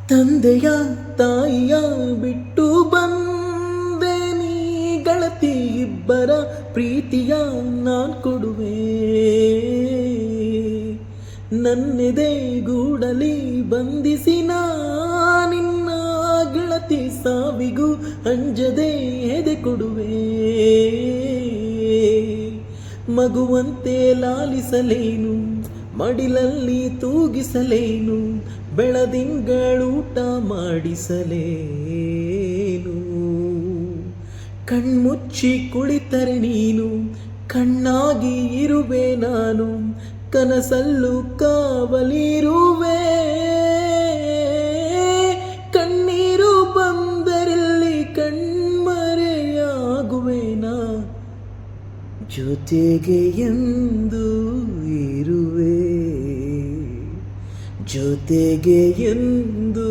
ತಂದೆಯ ತಾಯಿಯ ಬಿಟ್ಟು ಬಂದೆ ನೀ ಗೆಳತಿ, ಇಬ್ಬರ ಪ್ರೀತಿಯ ನಾನ್ ಕೊಡುವೆ. ನನ್ನೆದೆ ಗೂಡಲಿ ಬಂಧಿಸಿ ನಿನ್ನ ಗೆಳತಿ, ಸಾವಿಗೂ ಅಂಜದೆ ಎದೆ ಕೊಡುವೆ. ಮಗುವಂತೆ ಲಾಲಿಸಲೇನು, ಮಡಿಲಲ್ಲಿ ತೂಗಿಸಲೇನು, ಬೆಳದಿಂಗಳೂಟ ಮಾಡಿಸಲೇನು. ಕಣ್ಮುಚ್ಚಿ ಕುಳಿತರೆ ನೀನು, ಕಣ್ಣಾಗಿ ಇರುವೆ ನಾನು, ಕನಸಲ್ಲೂ ಕಾವಲಿರುವೆ. ಕಣ್ಣೀರು ಬಂದರಲ್ಲಿ ಕಣ್ಮರೆಯಾಗುವೆನಾ, ಜೊತೆಗೆ ಎಂದು ಇರುವೆ, ಜೊತೆಗೆ ಎಂದು